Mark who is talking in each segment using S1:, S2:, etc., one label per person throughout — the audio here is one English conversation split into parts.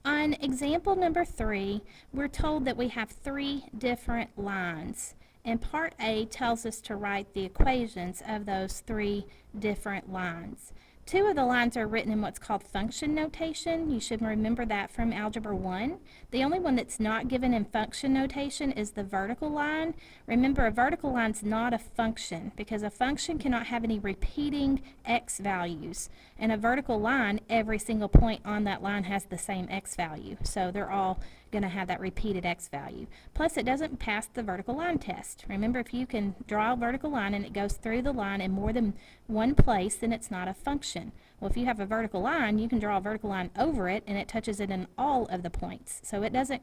S1: On example number 3, we're told that we have 3 different lines, and part A tells us to write the equations of those 3 different lines. 2 of the lines are written in what's called function notation. You should remember that from Algebra 1. The only one that's not given in function notation is the vertical line. Remember, a vertical line's not a function because a function cannot have any repeating x values. And a vertical line, every single point on that line has the same x value. So they're all going to have that repeated x value. Plus, it doesn't pass the vertical line test. Remember, if you can draw a vertical line and it goes through the line in more than one place, then it's not a function. Well, if you have a vertical line, you can draw a vertical line over it and it touches it in all of the points. So it doesn't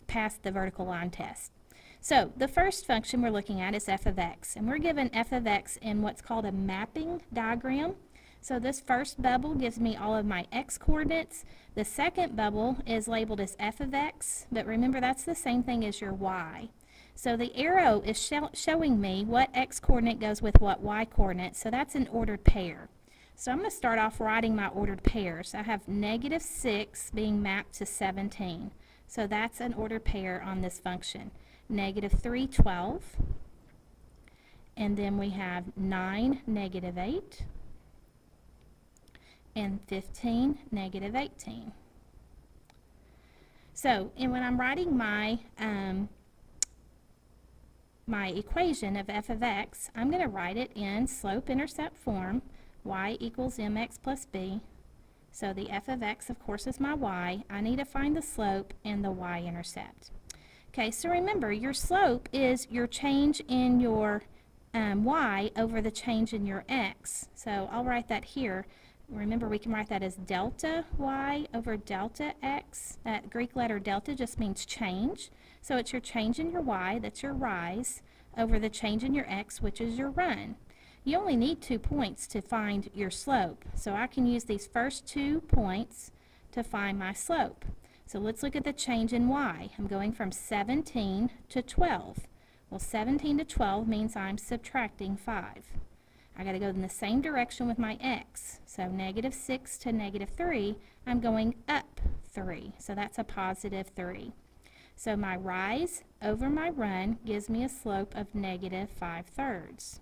S1: pass the vertical line test. So the first function we're looking at is f of x, and we're given f of x in what's called a mapping diagram. So this first bubble gives me all of my x coordinates. The second bubble is labeled as f of x, but remember that's the same thing as your y. So the arrow is showing me what x coordinate goes with what y coordinate, so that's an ordered pair. So I'm going to start off writing my ordered pairs. I have -6 being mapped to 17. So that's an ordered pair on this function. -3, 12. And then we have 9, -8. And 15, -18. So, and when I'm writing my my equation of f of x, I'm going to write it in slope-intercept form, y equals mx plus b. So the f of x, of course, is my y. I need to find the slope and the y-intercept. Okay, so remember, your slope is your change in your y over the change in your x. So I'll write that here. Remember, we can write that as delta y over delta x. That Greek letter delta just means change. So it's your change in your y, that's your rise, over the change in your x, which is your run. You only need 2 points to find your slope. So I can use these first 2 points to find my slope. So let's look at the change in y. I'm going from 17 to 12. Well, 17 to 12 means I'm subtracting 5. I got to go in the same direction with my x. So -6 to -3, I'm going up 3. So that's a +3. So my rise over my run gives me a slope of -5/3.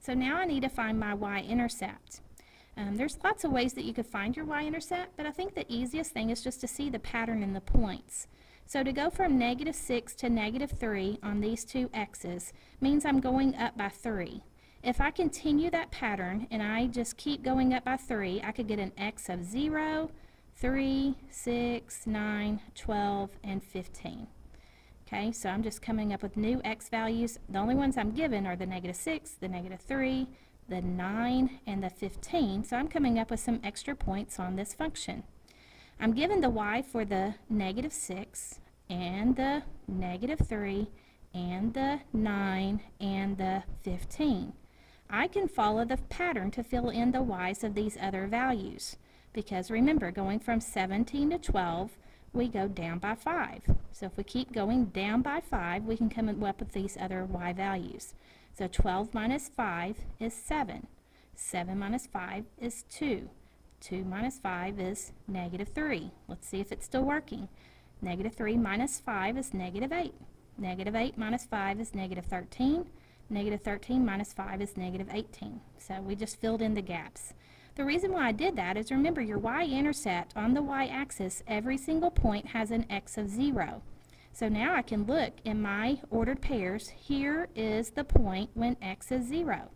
S1: So now I need to find my y-intercept. There's lots of ways that you could find your y-intercept, but I think the easiest thing is just to see the pattern in the points. So to go from -6 to -3 on these two x's means I'm going up by 3. If I continue that pattern and I just keep going up by 3, I could get an x of 0, 3, 6, 9, 12, and 15. Okay, so I'm just coming up with new x values. The only ones I'm given are the -6, the -3, the 9, and the 15. So I'm coming up with some extra points on this function. I'm given the y for the -6 and the -3 and the 9 and the 15. I can follow the pattern to fill in the y's of these other values because remember, going from 17 to 12, we go down by 5. So if we keep going down by 5, we can come up with these other y values. So 12 minus 5 is 7. 7 minus 5 is 2. 2 minus 5 is -3. Let's see if it's still working. -3 minus 5 is -8. -8 minus 5 is -13. -13 minus 5 is -18. So we just filled in the gaps. The reason why I did that is remember your y-intercept on the y-axis, every single point has an x of 0. So now I can look in my ordered pairs. Here is the point when x is 0.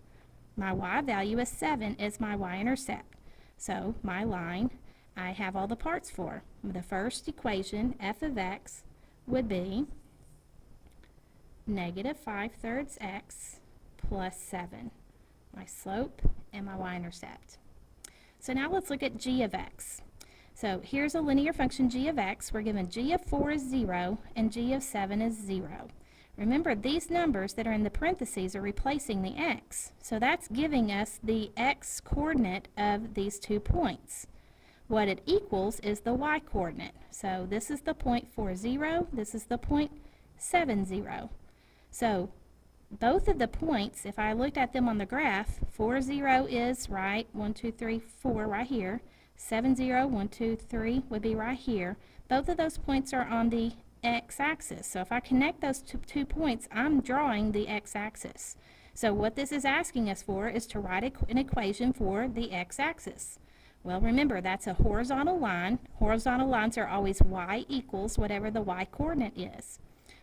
S1: My y value is 7 is my y-intercept. So my line I have all the parts for. The first equation, f of x, would be -5/3 x plus 7, my slope and my y-intercept. So now let's look at g of x. So here's a linear function g of x. We're given g of 4 is 0 and g of 7 is 0. Remember, these numbers that are in the parentheses are replacing the x. So that's giving us the x coordinate of these 2 points. What it equals is the y coordinate. So this is the point 4, 0. This is the point 7, 0. So both of the points, if I looked at them on the graph, 4, 0 is right, 1, 2, 3, 4 right here. 7, 0, 1, 2, 3 would be right here. Both of those points are on the x-axis. So if I connect those two points, I'm drawing the x-axis. So what this is asking us for is to write an equation for the x-axis. Well, remember, that's a horizontal line. Horizontal lines are always y equals whatever the y-coordinate is.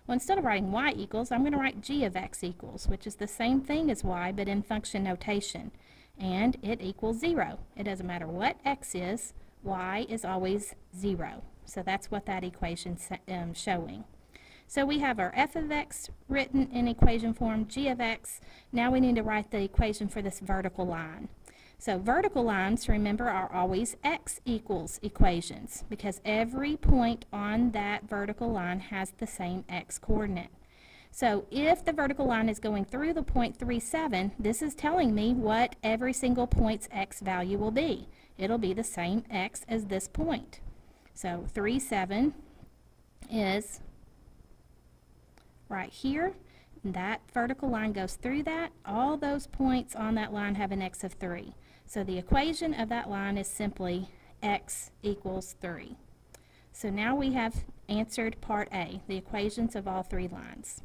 S1: Well, instead of writing y equals, I'm going to write g of x equals, which is the same thing as y, but in function notation. And it equals 0. It doesn't matter what x is, y is always 0. So that's what that equation's showing. So we have our f of x written in equation form, g of x. Now we need to write the equation for this vertical line. So vertical lines, remember, are always x equals equations because every point on that vertical line has the same x coordinate. So if the vertical line is going through the point 3, 7, this is telling me what every single point's x value will be. It'll be the same x as this point. So 3, 7 is right here. That vertical line goes through that. All those points on that line have an x of 3. So the equation of that line is simply x equals 3. So now we have answered part A, the equations of all three lines.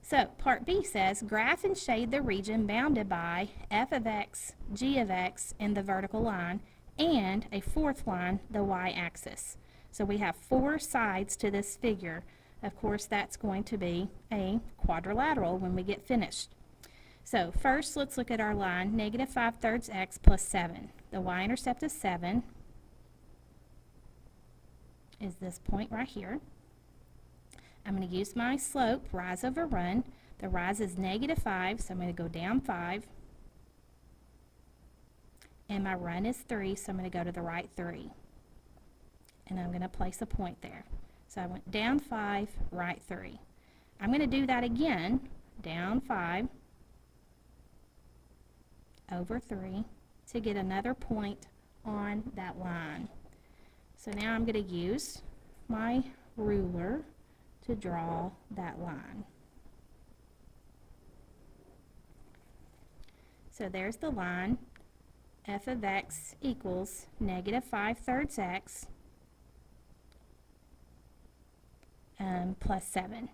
S1: So part B says, graph and shade the region bounded by f of x, g of x, and the vertical line, and a fourth line, the y-axis. So we have 4 sides to this figure. Of course, that's going to be a quadrilateral when we get finished. So first, let's look at our line, negative 5/3 x plus 7. The y-intercept of 7 is this point right here. I'm going to use my slope, rise over run. The rise is negative 5, so I'm going to go down 5. And my run is 3, so I'm going to go to the right 3. And I'm going to place a point there. So I went down 5, right 3. I'm going to do that again, down 5, over 3, to get another point on that line. So now I'm going to use my ruler to draw that line. So there's the line, f of x equals negative 5/3 x plus 7.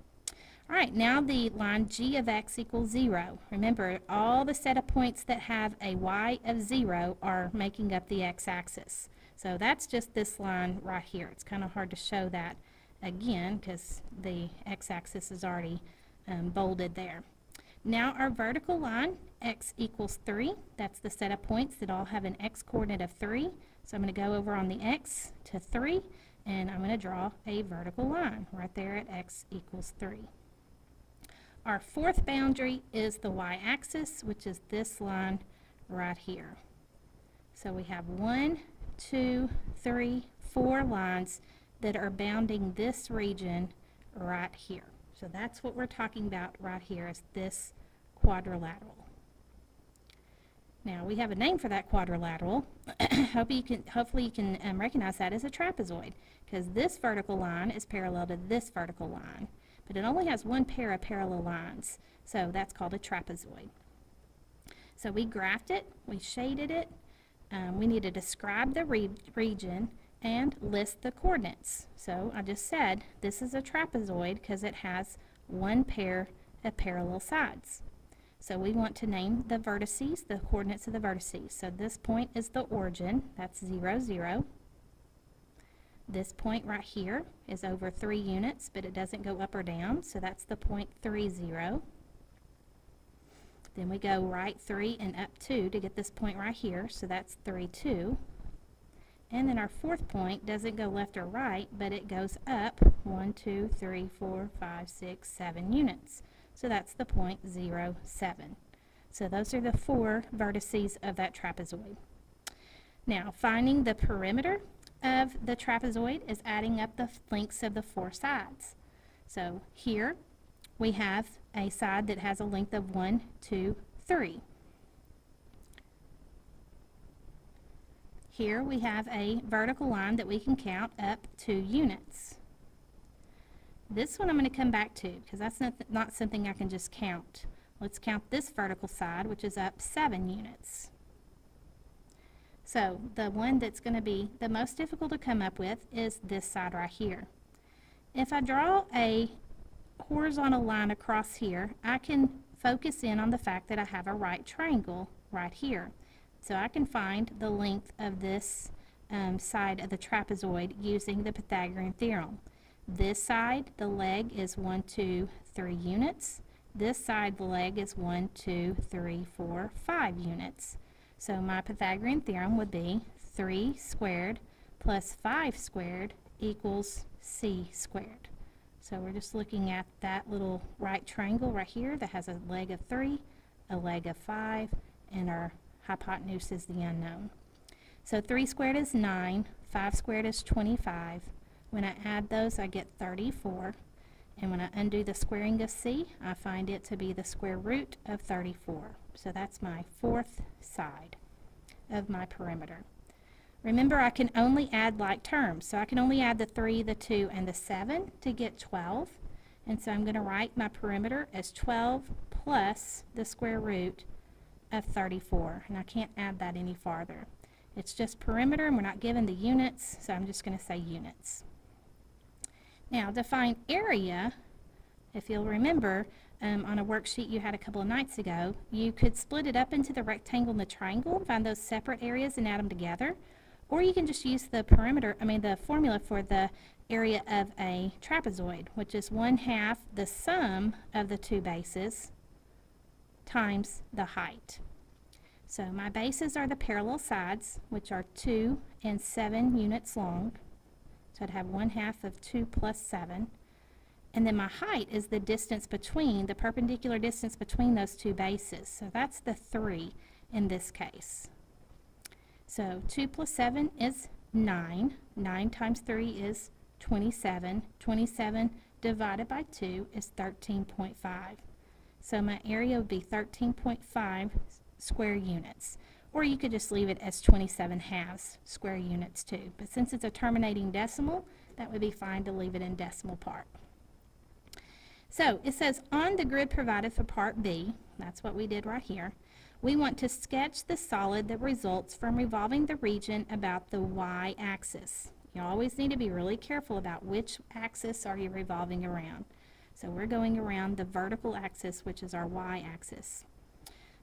S1: All right, now the line g of x equals 0. Remember, all the set of points that have a y of 0 are making up the x-axis. So that's just this line right here. It's kind of hard to show that again because the x-axis is already bolded there. Now our vertical line, x equals 3. That's the set of points that all have an x-coordinate of 3. So I'm going to go over on the x to 3, and I'm going to draw a vertical line right there at x equals 3. Our fourth boundary is the y-axis, which is this line right here. So we have 1, 2, 3, 4 lines that are bounding this region right here. So that's what we're talking about right here, is this quadrilateral. Now we have a name for that quadrilateral. Hopefully you can recognize that as a trapezoid, because this vertical line is parallel to this vertical line, but it only has one pair of parallel lines, so that's called a trapezoid. So we graphed it, we shaded it, we need to describe the region and list the coordinates. So I just said this is a trapezoid because it has one pair of parallel sides. So we want to name the vertices, the coordinates of the vertices. So this point is the origin, that's 0, 0. This point right here is over 3 units, but it doesn't go up or down, so that's the point 3, 0. Then we go right 3 and up 2 to get this point right here, so that's 3, 2. And then our fourth point doesn't go left or right, but it goes up 1, 2, 3, 4, 5, 6, 7 units. So that's the point 0, 7. So those are the 4 vertices of that trapezoid. Now, finding the perimeter of the trapezoid is adding up the lengths of the 4 sides. So here we have a side that has a length of 1, 2, 3. Here we have a vertical line that we can count up 2 units. This one I'm going to come back to because that's not something I can just count. Let's count this vertical side, which is up 7 units. So the one that's going to be the most difficult to come up with is this side right here. If I draw a horizontal line across here, I can focus in on the fact that I have a right triangle right here. So I can find the length of this side of the trapezoid using the Pythagorean theorem. This side, the leg is 1, 2, 3 units. This side, the leg is 1, 2, 3, 4, 5 units. So my Pythagorean theorem would be 3 squared plus 5 squared equals c squared. So we're just looking at that little right triangle right here that has a leg of 3, a leg of 5, and our hypotenuse is the unknown. So 3 squared is 9, 5 squared is 25. When I add those, I get 34. And when I undo the squaring of c, I find it to be the square root of 34. So that's my fourth side of my perimeter. Remember, I can only add like terms. So I can only add the 3, the 2, and the 7 to get 12. And so I'm going to write my perimeter as 12 plus the square root of 34. And I can't add that any farther. It's just perimeter, and we're not given the units, so I'm just going to say units. Now, to find area, if you'll remember, on a worksheet you had a couple of nights ago, you could split it up into the rectangle and the triangle and find those separate areas and add them together. Or you can just use the the formula for the area of a trapezoid, which is 1/2 the sum of the two bases times the height. So my bases are the parallel sides, which are 2 and 7 units long. So I'd have 1/2 of 2 plus 7. And then my height is the distance between, the perpendicular distance between those two bases. So that's the 3 in this case. So 2 plus 7 is 9. 9 times 3 is 27. 27 divided by 2 is 13.5. So my area would be 13.5 square units. Or you could just leave it as 27/2 square units too. But since it's a terminating decimal, that would be fine to leave it in decimal part. So it says on the grid provided for part B, that's what we did right here, we want to sketch the solid that results from revolving the region about the y-axis. You always need to be really careful about which axis are you revolving around. So we're going around the vertical axis, which is our y-axis.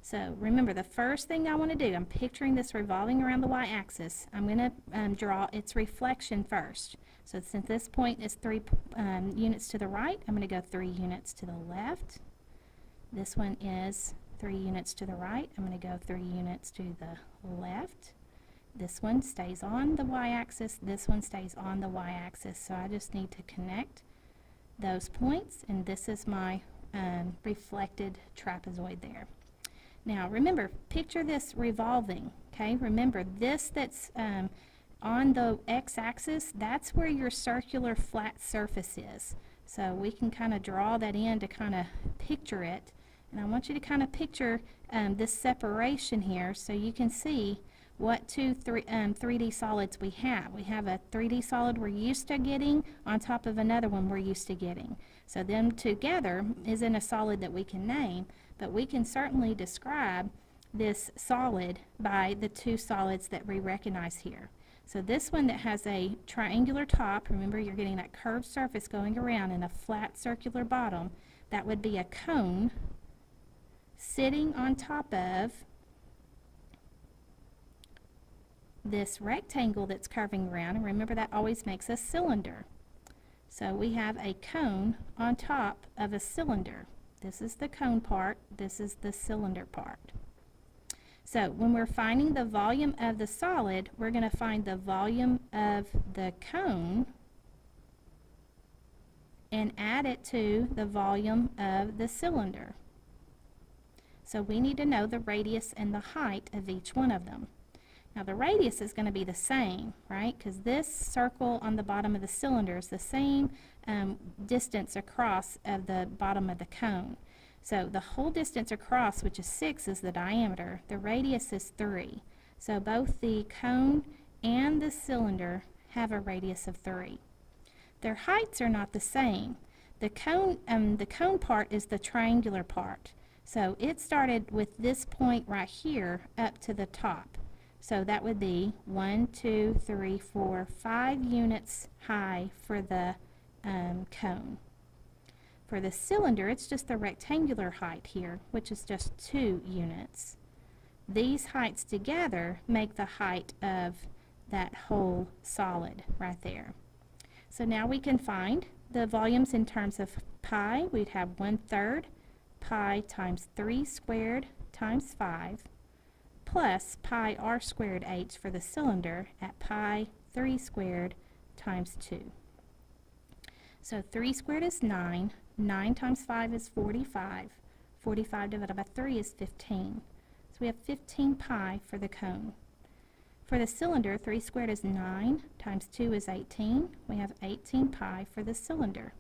S1: So remember, the first thing I want to do, I'm picturing this revolving around the y-axis. I'm going to draw its reflection first. So since this point is 3 units to the right, I'm going to go 3 units to the left. This one is 3 units to the right. I'm going to go 3 units to the left. This one stays on the y-axis. This one stays on the y-axis. So I just need to connect those points, and this is my reflected trapezoid there. Now remember, picture this revolving, okay? Remember, this that's on the x-axis, that's where your circular flat surface is. So we can kind of draw that in to kind of picture it. And I want you to kind of picture this separation here so you can see what 3D solids we have. We have a 3D solid we're used to getting on top of another one we're used to getting. So them together isn't a solid that we can name, but we can certainly describe this solid by the two solids that we recognize here. So this one that has a triangular top, remember you're getting that curved surface going around and a flat circular bottom, that would be a cone sitting on top of this rectangle that's curving around, and remember that always makes a cylinder. So we have a cone on top of a cylinder. This is the cone part, this is the cylinder part. So when we're finding the volume of the solid, we're going to find the volume of the cone and add it to the volume of the cylinder. So we need to know the radius and the height of each one of them. Now the radius is going to be the same, right? Because this circle on the bottom of the cylinder is the same distance across of the bottom of the cone. So the whole distance across, which is 6, is the diameter. The radius is 3. So both the cone and the cylinder have a radius of 3. Their heights are not the same. The cone part is the triangular part. So it started with this point right here up to the top. So that would be 1, 2, 3, 4, 5 units high for the cone. For the cylinder, it's just the rectangular height here, which is just 2 units. These heights together make the height of that whole solid right there. So now we can find the volumes in terms of pi. We'd have 1/3 pi times 3 squared times 5 plus pi r squared h for the cylinder at pi 3 squared times 2. So 3 squared is 9. 9 times 5 is 45. 45 divided by 3 is 15. So we have 15 pi for the cone. For the cylinder, 3 squared is 9 times 2 is 18. We have 18 pi for the cylinder.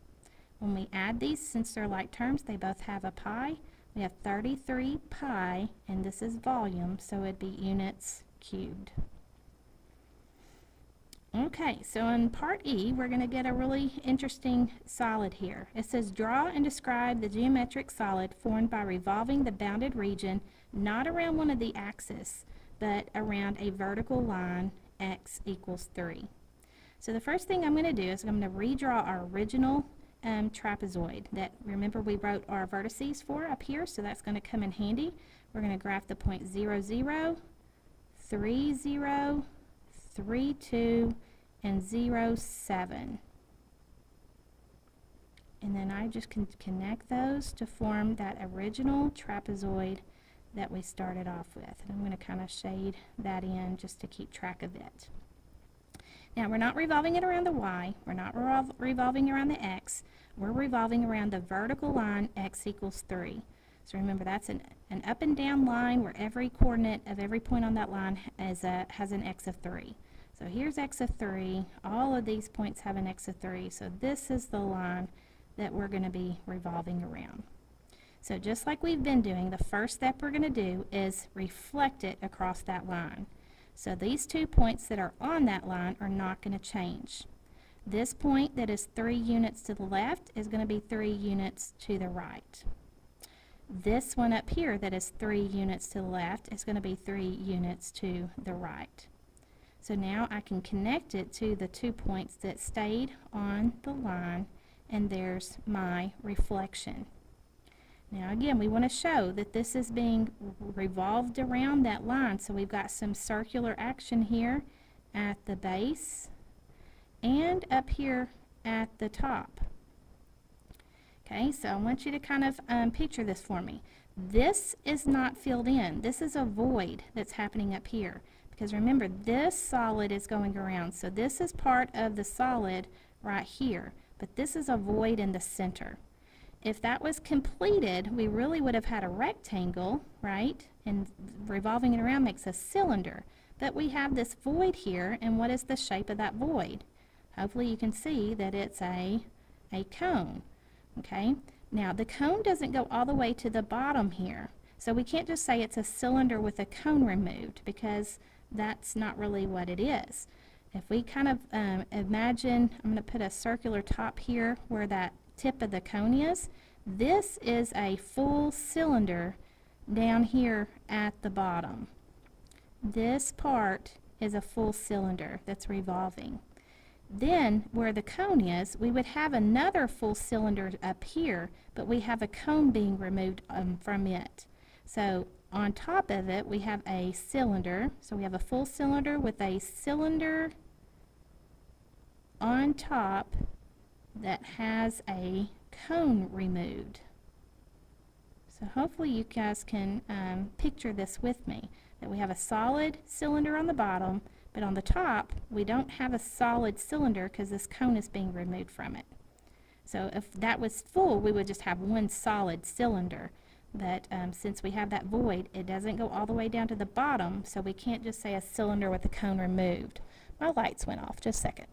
S1: When we add these, since they're like terms, they both have a pi. We have 33 pi, and this is volume, so it'd be units cubed. Okay, so in part E, we're going to get a really interesting solid here. It says, draw and describe the geometric solid formed by revolving the bounded region not around one of the axes, but around a vertical line, x equals 3. So the first thing I'm going to do is I'm going to redraw our original trapezoid that, remember, we wrote our vertices for up here, so that's going to come in handy. We're going to graph the point 0, 0, 3, 0, 3, 2, and 0, 7. And then I just can connect those to form that original trapezoid that we started off with. And I'm going to kind of shade that in just to keep track of it. Now, we're not revolving it around the y, we're not revolving around the x, we're revolving around the vertical line x equals 3. So remember, that's an up and down line where every coordinate of every point on that line has an x of 3. So here's x of 3, all of these points have an x of 3, so this is the line that we're going to be revolving around. So just like we've been doing, the first step we're going to do is reflect it across that line. So these 2 points that are on that line are not going to change. This point that is 3 units to the left is going to be 3 units to the right. This one up here that is 3 units to the left is going to be 3 units to the right. So now I can connect it to the 2 points that stayed on the line, and there's my reflection. Now again, we want to show that this is being revolved around that line, so we've got some circular action here at the base and up here at the top. Okay, so I want you to kind of picture this for me. This is not filled in. This is a void that's happening up here, because remember, this solid is going around, so this is part of the solid right here, but this is a void in the center. If that was completed, we really would have had a rectangle, right? And revolving it around makes a cylinder. But we have this void here, and what is the shape of that void? Hopefully you can see that it's a cone, okay? Now, the cone doesn't go all the way to the bottom here, so we can't just say it's a cylinder with a cone removed, because that's not really what it is. If we kind of imagine, I'm going to put a circular top here where that tip of the cone is. This is a full cylinder down here at the bottom. This part is a full cylinder that's revolving. Then where the cone is, we would have another full cylinder up here, but we have a cone being removed from it. So on top of it, we have a cylinder. So we have a full cylinder with a cylinder on top that has a cone removed. So hopefully you guys can picture this with me, that we have a solid cylinder on the bottom, but on the top we don't have a solid cylinder because this cone is being removed from it. So if that was full, we would just have one solid cylinder, but since we have that void, it doesn't go all the way down to the bottom, so we can't just say a cylinder with the cone removed. My lights went off, just a second.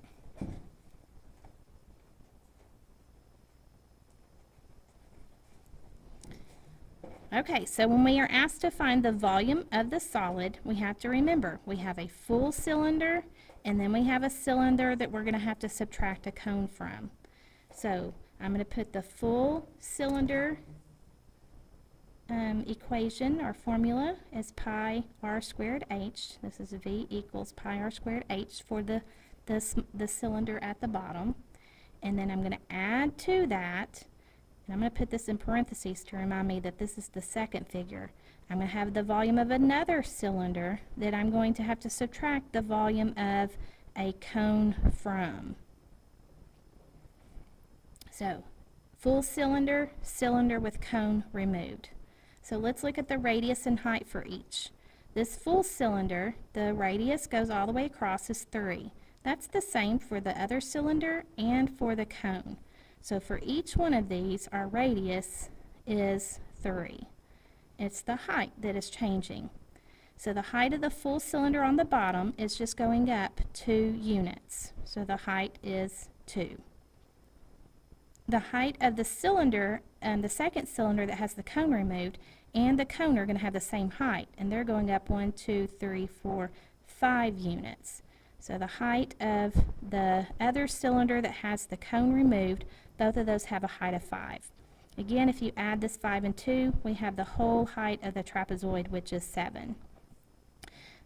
S1: Okay, so when we are asked to find the volume of the solid, we have to remember we have a full cylinder, and then we have a cylinder that we're going to have to subtract a cone from. So I'm going to put the full cylinder equation or formula is pi r squared h. This is V equals pi r squared h for the cylinder at the bottom. And then I'm going to add to that, and I'm going to put this in parentheses to remind me that this is the second figure. I'm going to have the volume of another cylinder that I'm going to have to subtract the volume of a cone from. So, full cylinder, cylinder with cone removed. So let's look at the radius and height for each. This full cylinder, the radius goes all the way across is 3. That's the same for the other cylinder and for the cone. So for each one of these, our radius is 3. It's the height that is changing. So the height of the full cylinder on the bottom is just going up 2 units. So the height is 2. The height of the cylinder, the second cylinder that has the cone removed, and the cone are going to have the same height, and they're going up 1, 2, 3, 4, 5 units. So the height of the other cylinder that has the cone removed, both of those have a height of 5. Again, if you add this 5 and 2, we have the whole height of the trapezoid, which is 7.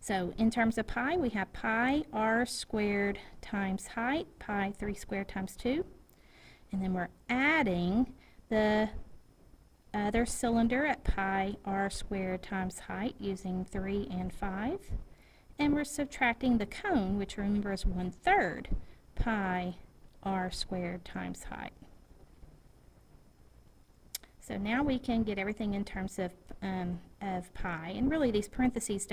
S1: So in terms of pi, we have pi r squared times height, pi 3 squared times 2. And then we're adding the other cylinder at pi r squared times height using 3 and 5. And we're subtracting the cone, which remember is 1/3 pi r squared times height. So now we can get everything in terms of pi. And really these parentheses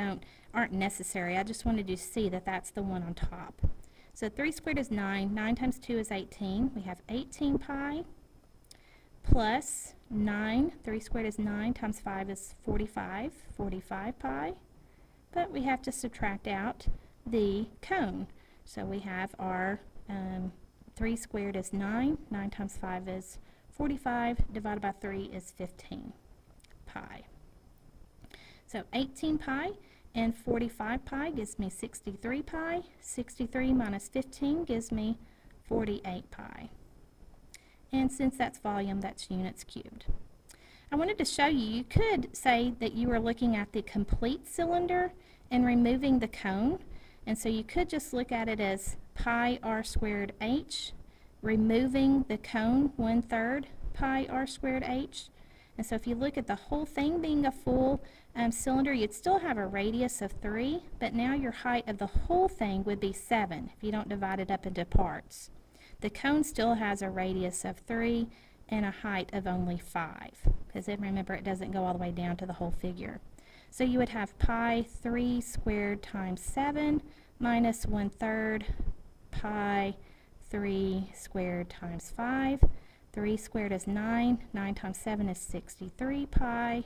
S1: aren't necessary. I just wanted you to see that that's the one on top. So 3 squared is 9. 9 times 2 is 18. We have 18 pi plus 9. 3 squared is 9 times 5 is 45. 45 pi. But we have to subtract out the cone. So we have our 3 squared is 9. 9 times 5 is 45. Divided by 3 is 15 pi. So 18 pi and 45 pi gives me 63 pi. 63 minus 15 gives me 48 pi. And since that's volume, that's units cubed. I wanted to show you could say that you were looking at the complete cylinder and removing the cone. And so you could just look at it as pi r squared h, removing the cone 1/3 pi r squared h. And so if you look at the whole thing being a full cylinder, you'd still have a radius of 3, but now your height of the whole thing would be 7 if you don't divide it up into parts. The cone still has a radius of 3 and a height of only 5, because remember it doesn't go all the way down to the whole figure. So you would have pi 3 squared times 7 minus 1/3 pi 3 squared times 5. 3 squared is 9. 9 times 7 is 63 pi.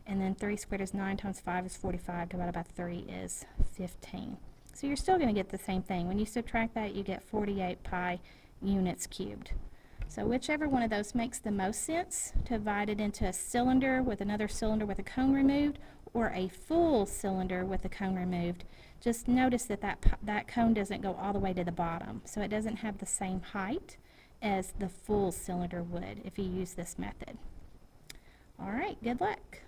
S1: And then 3 squared is 9 times 5 is 45. Divided by 3 is 15. So you're still going to get the same thing. When you subtract that, you get 48 pi units cubed. So whichever one of those makes the most sense, to divide it into a cylinder with another cylinder with a cone removed, or a full cylinder with a cone removed, just notice that that cone doesn't go all the way to the bottom. So it doesn't have the same height as the full cylinder would if you use this method. All right, good luck.